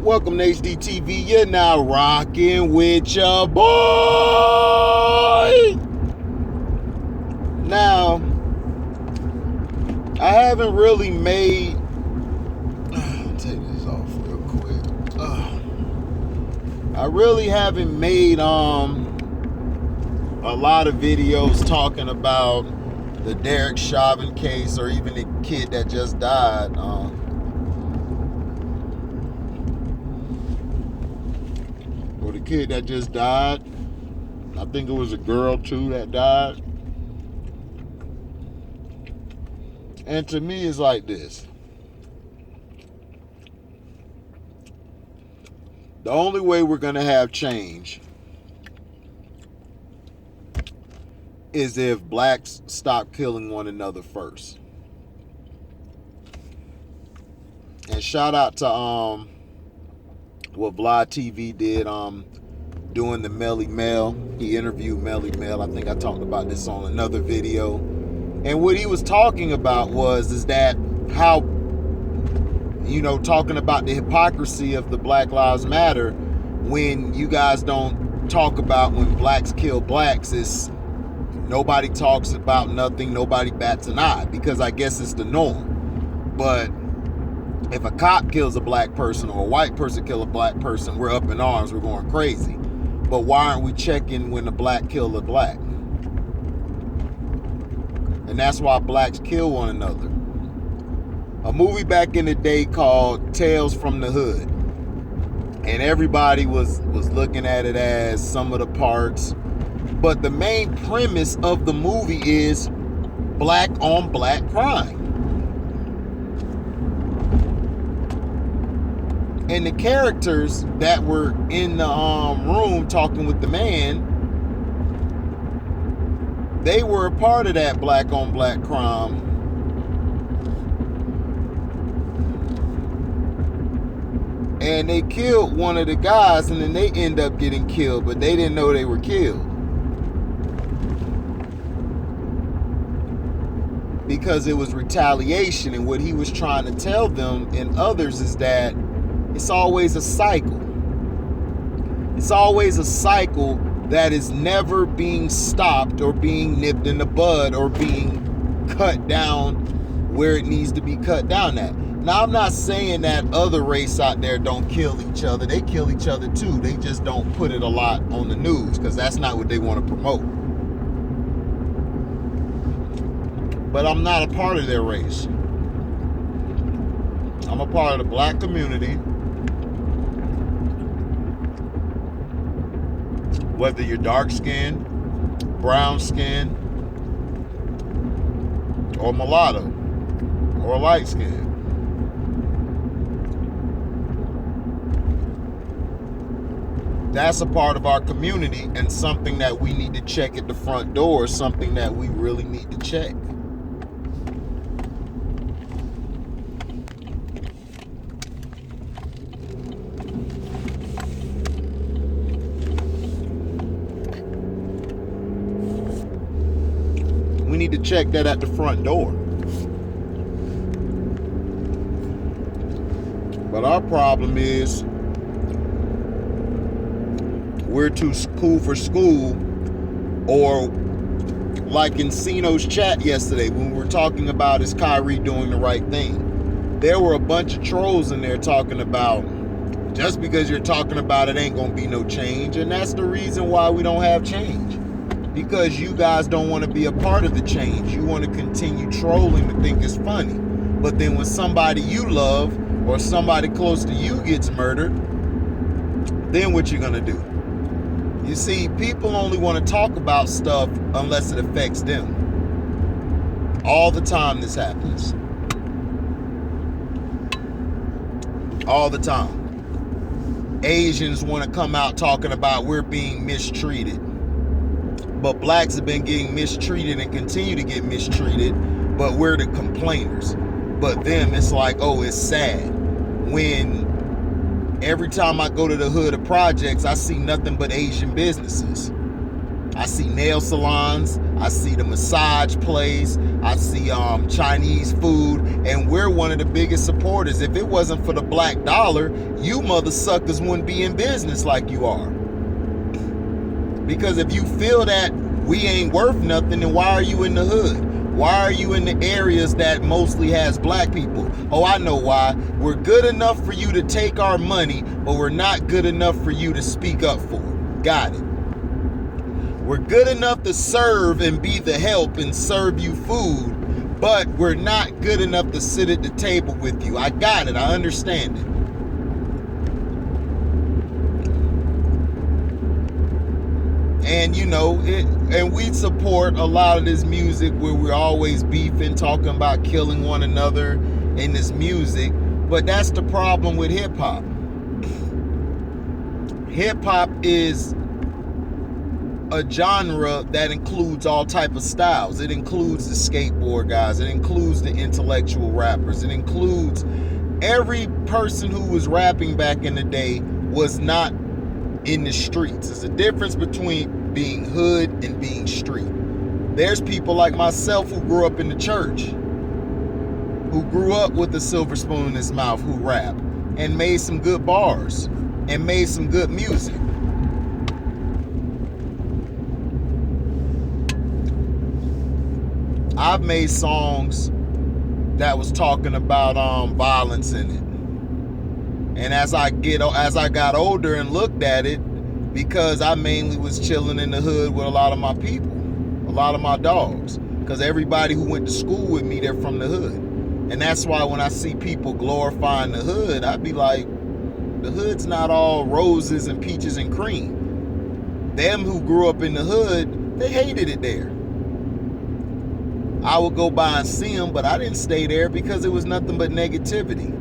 Welcome to HDTV. You're now rocking with your boy. Now, I haven't really made. Take this off real quick. I really haven't made a lot of videos talking about the Derek Chauvin case or even the kid that just died. Or the kid that just died. I think it was a girl too that died. And to me, it's like this. The only way we're going to have change is if blacks stop killing one another first. And shout out to what Vlad TV did doing the Melly Mel. He interviewed Melly Mel. I think I talked about this on another video. And what he was talking about is that how, talking about the hypocrisy of the Black Lives Matter when you guys don't talk about when blacks kill blacks. It's nobody talks about nothing, nobody bats an eye because I guess it's the norm. But if a cop kills a black person or a white person kills a black person, we're up in arms, we're going crazy. But why aren't we checking when a black kills a black? And that's why blacks kill one another. A movie back in the day called Tales from the Hood. And everybody was looking at it as some of the parts. But the main premise of the movie is black on black crime. And the characters that were in the room talking with the man, they were a part of that black on black crime. And they killed one of the guys and then they end up getting killed, but they didn't know they were killed. Because it was retaliation, and what he was trying to tell them and others is that it's always a cycle. It's always a cycle that is never being stopped or being nipped in the bud or being cut down where it needs to be cut down at. Now, I'm not saying that other race out there don't kill each other. They kill each other too. They just don't put it a lot on the news because that's not what they want to promote. But I'm not a part of their race. I'm a part of the black community. Whether you're dark skinned, brown skinned, or mulatto, or light skinned. That's a part of our community and something that we need to check at the front door, something that we really need to check. We need to check that at the front door. But our problem is we're too cool for school, or like in Cino's chat yesterday when we were talking about is Kyrie doing the right thing. There were a bunch of trolls in there talking about just because you're talking about it ain't gonna be no change, and that's the reason why we don't have change. Because you guys don't want to be a part of the change. You want to continue trolling to think it's funny. But then when somebody you love or somebody close to you gets murdered, then what you gonna do? You see, people only want to talk about stuff unless it affects them. All the time this happens. All the time. Asians want to come out talking about we're being mistreated. But blacks have been getting mistreated and continue to get mistreated, but we're the complainers. But them, it's like, oh, it's sad. When every time I go to the hood of projects, I see nothing but Asian businesses. I see nail salons, I see the massage place. I see Chinese food, and we're one of the biggest supporters. If it wasn't for the black dollar, you mother suckers wouldn't be in business like you are. Because if you feel that we ain't worth nothing, then why are you in the hood? Why are you in the areas that mostly has black people? Oh, I know why. We're good enough for you to take our money, but we're not good enough for you to speak up for. Got it. We're good enough to serve and be the help and serve you food, but we're not good enough to sit at the table with you. I got it. I understand it. And you know, and we support a lot of this music where we're always beefing, talking about killing one another in this music. But that's the problem with hip hop. Hip hop is a genre that includes all type of styles. It includes the skateboard guys. It includes the intellectual rappers. It includes every person who was rapping back in the day was not in the streets. There's a difference between being hood and being street. There's people like myself who grew up in the church, who grew up with a silver spoon in his mouth, who rap and made some good bars and made some good music. I've made songs that was talking about violence in it. And as I got older and looked at it, because I mainly was chilling in the hood with a lot of my people, a lot of my dogs, because everybody who went to school with me, they're from the hood. And that's why when I see people glorifying the hood, I'd be like, the hood's not all roses and peaches and cream. Them who grew up in the hood, they hated it there. I would go by and see them, but I didn't stay there because it was nothing but negativity.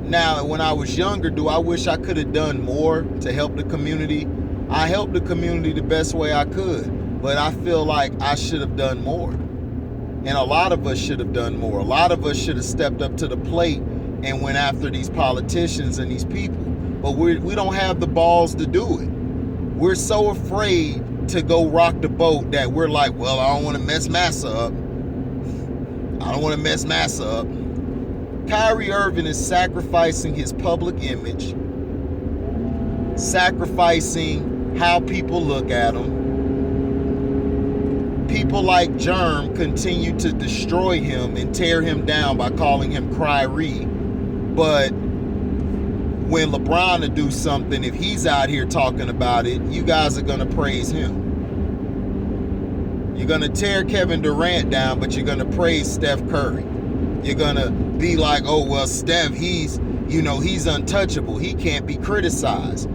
Now, when I was younger, do I wish I could have done more to help the community? I helped the community the best way I could, but I feel like I should have done more. And a lot of us should have done more. A lot of us should have stepped up to the plate and went after these politicians and these people. But we don't have the balls to do it. We're so afraid to go rock the boat that we're like, well, I don't want to mess Massa up. I don't want to mess Massa up. Kyrie Irving is sacrificing his public image, sacrificing how people look at him. People like Germ continue to destroy him and tear him down by calling him Kyrie. But when LeBron to do something, if he's out here talking about it, you guys are going to praise him. You're going to tear Kevin Durant down, but you're going to praise Steph Curry. You're going to be like, oh, well, Steph, he's untouchable. He can't be criticized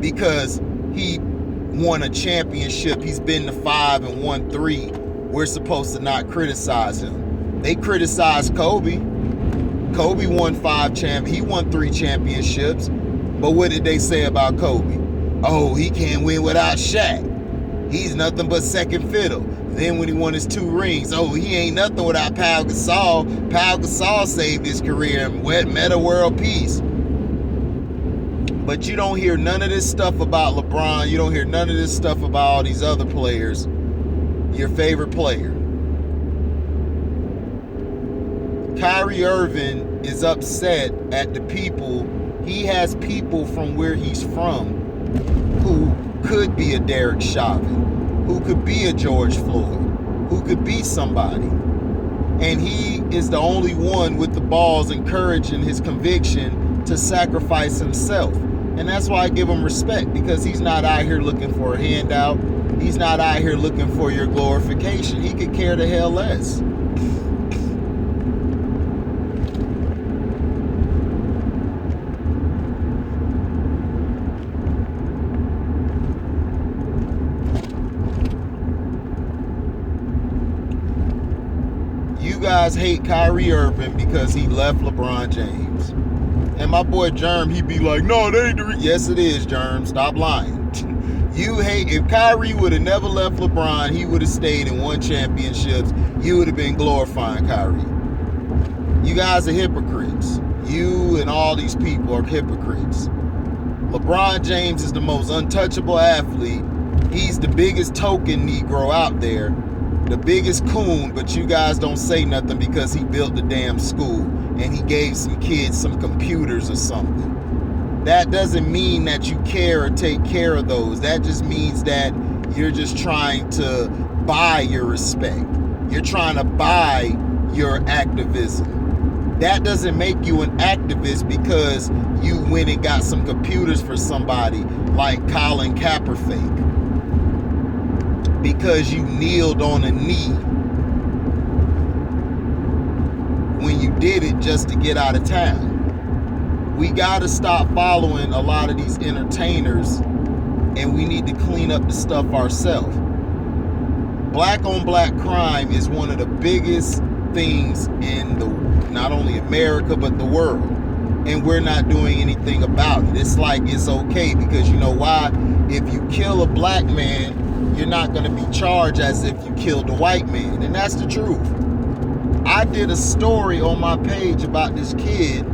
because he won a championship. He's been to 5 and won 3. We're supposed to not criticize him. They criticize Kobe. Kobe won 5 he won 3 championships. But what did they say about Kobe? Oh, he can't win without Shaq. He's nothing but second fiddle. Then when he won his 2 rings, oh, he ain't nothing without Pau Gasol. Pau Gasol saved his career and meta world peace. But you don't hear none of this stuff about LeBron. You don't hear none of this stuff about all these other players. Your favorite player. Kyrie Irving is upset at the people. He has people from where he's from who could be a Derek Chauvin, who could be a George Floyd, who could be somebody. And he is the only one with the balls encouraging his conviction to sacrifice himself. And that's why I give him respect, because he's not out here looking for a handout. He's not out here looking for your glorification. He could care the hell less. You guys hate Kyrie Irving because he left LeBron James. And my boy Germ, he be like, no, that ain't the reason. Yes, it is, Germ. Stop lying. You hate, if Kyrie would have never left LeBron, he would have stayed and won championships. You would have been glorifying Kyrie. You guys are hypocrites. You and all these people are hypocrites. LeBron James is the most untouchable athlete. He's the biggest token Negro out there. the biggest coon, but you guys don't say nothing because he built the damn school and he gave some kids some computers or something. That doesn't mean that you care or take care of those. That just means that you're just trying to buy your respect. You're trying to buy your activism. That doesn't make you an activist because you went and got some computers for somebody like Colin Kaepernick. Because you kneeled on a knee when you did it just to get out of town. We got to stop following a lot of these entertainers, and we need to clean up the stuff ourselves. Black on black crime is one of the biggest things in not only America but the world, and we're not doing anything about it. It's like it's okay because you know why? If you kill a black man, you're not going to be charged as if you killed a white man, and that's the truth. I did a story on my page about this kid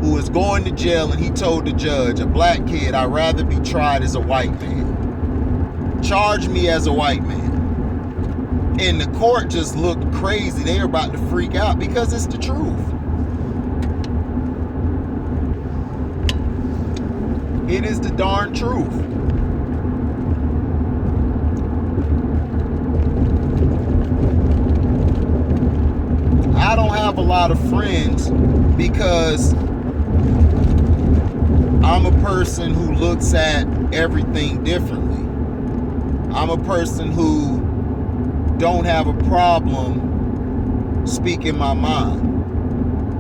who was going to jail, and he told the judge, a black kid, I'd rather be tried as a white man. Charge me as a white man. And the court just looked crazy. They were about to freak out because it's the truth. It is the darn truth. I don't have a lot of friends because I'm a person who looks at everything differently. I'm a person who don't have a problem speaking my mind.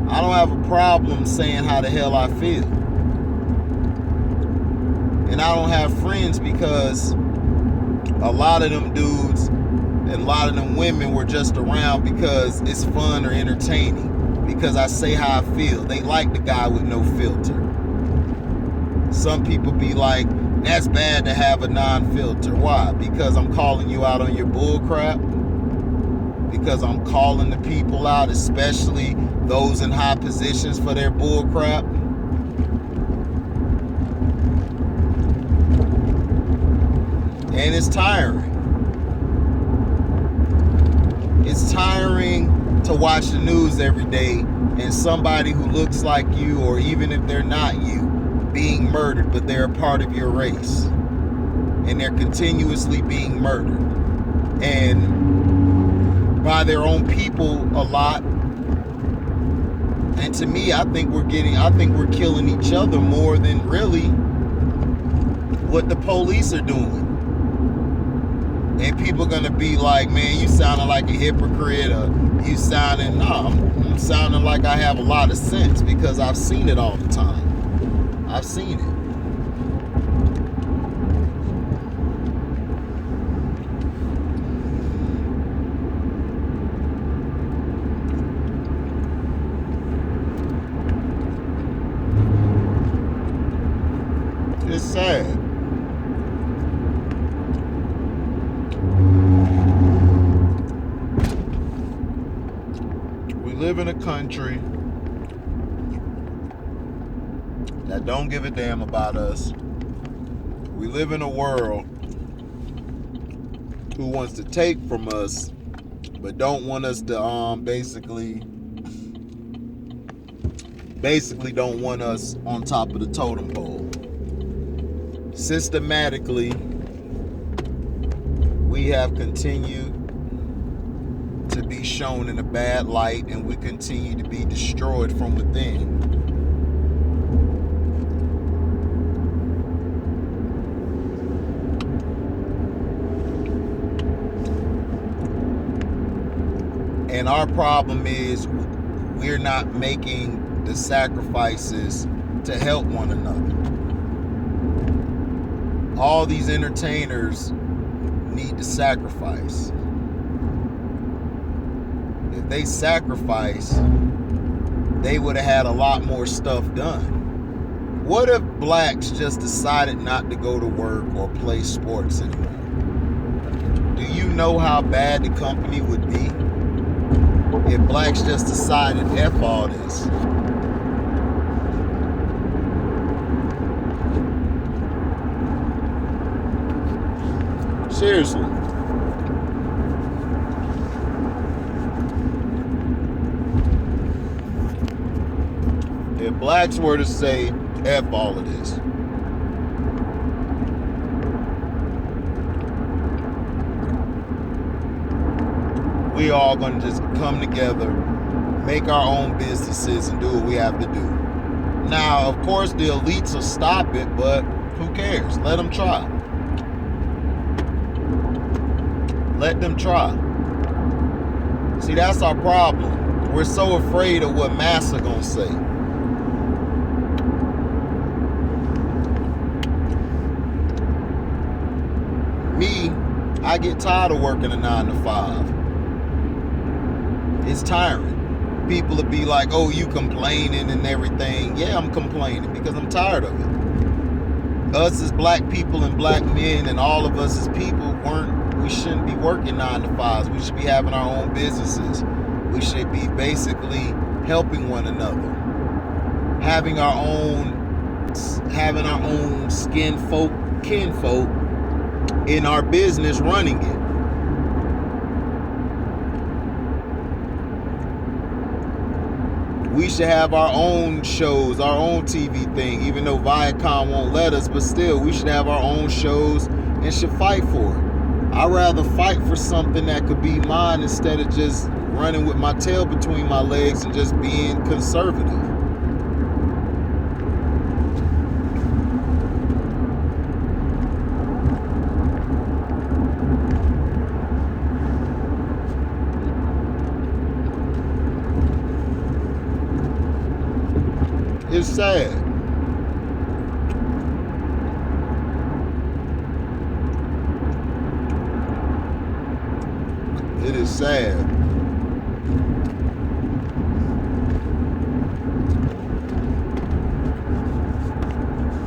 I don't have a problem saying how the hell I feel. And I don't have friends because a lot of them dudes and a lot of them women were just around because it's fun or entertaining. Because I say how I feel. They like the guy with no filter. Some people be like, that's bad to have a non-filter. Why? Because I'm calling you out on your bull crap. Because I'm calling the people out, especially those in high positions, for their bull crap. And it's tiring. It's tiring to watch the news every day and somebody who looks like you, or even if they're not you, being murdered, but they're a part of your race. And they're continuously being murdered. And by their own people a lot. And to me, I think we're killing each other more than really what the police are doing. And people are going to be like, man, you sounding like a hypocrite, or you sounding, no, I'm sounding like I have a lot of sense because I've seen it all the time. I've seen it. It's sad. We live in a country that don't give a damn about us. We live in a world who wants to take from us, but don't want us to basically don't want us on top of the totem pole. Systematically, we have continued to be shown in a bad light, and we continue to be destroyed from within. And our problem is we're not making the sacrifices to help one another. All these entertainers need to sacrifice. If they sacrifice, they would have had a lot more stuff done. What if blacks just decided not to go to work or play sports anymore? Do you know how bad the company would be if blacks just decided F all this? Seriously. If blacks were to say, F all of this, we all gonna just come together, make our own businesses, and do what we have to do. Now, of course, the elites will stop it, but who cares? Let them try. Let them try. See, that's our problem. We're so afraid of what massa gonna say. Me, I get tired of working a 9 to 5. It's tiring. People will be like, oh, you complaining and everything. Yeah, I'm complaining because I'm tired of it. Us as black people and black men and all of us as people we shouldn't be working 9 to 5s. We should be having our own businesses. We should be basically helping one another. Having our own kinfolk in our business running it. We should have our own shows, our own TV thing, even though Viacom won't let us, but still, we should have our own shows and should fight for it. I'd rather fight for something that could be mine instead of just running with my tail between my legs and just being conservative. It's sad. It is sad.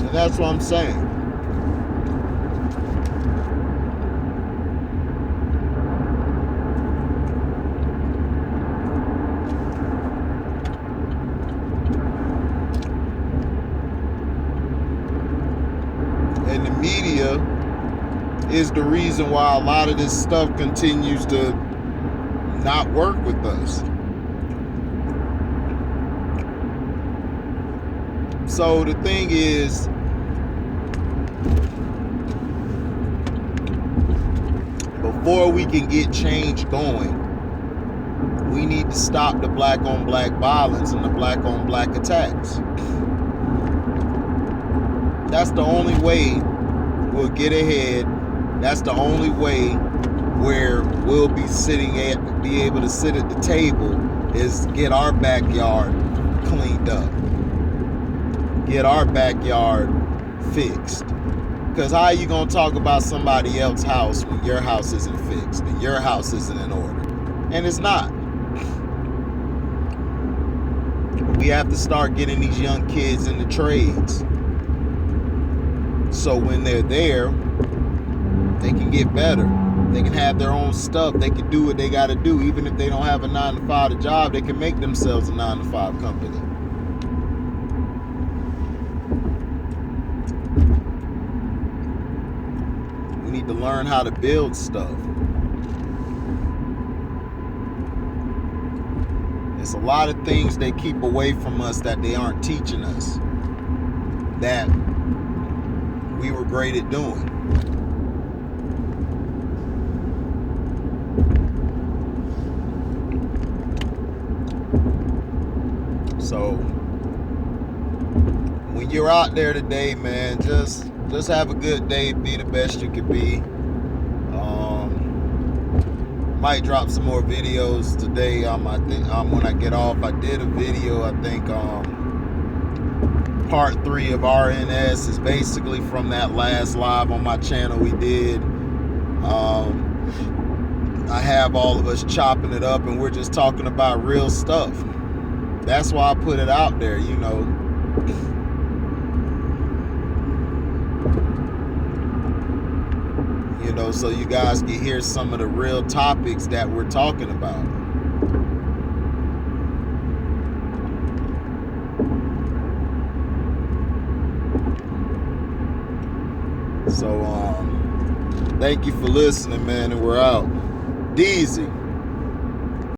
And that's what I'm saying. And the media is the reason why a lot of this stuff continues to not work with us. So the thing is, before we can get change going, we need to stop the black on black violence and the black on black attacks. That's the only way we'll get ahead. That's the only way where we'll be able to sit at the table, is get our backyard cleaned up. Get our backyard fixed. Because how are you going to talk about somebody else's house when your house isn't fixed and your house isn't in order? And it's not. We have to start getting these young kids in the trades. So when they're there, they can get better. They can have their own stuff. They can do what they got to do. Even if they don't have a 9 to 5 job, they can make themselves a 9 to 5 company. We need to learn how to build stuff. There's a lot of things they keep away from us that they aren't teaching us, that we were great at doing. So when you're out there today, man, just have a good day. Be the best you can be. Might drop some more videos today. I think when I get off, I did a video. I think part 3 of RNS is basically from that last live on my channel we did. I have all of us chopping it up, and we're just talking about real stuff. That's why I put it out there, you know. You know, so you guys can hear some of the real topics that we're talking about. So, thank you for listening, man, and we're out. Deezy.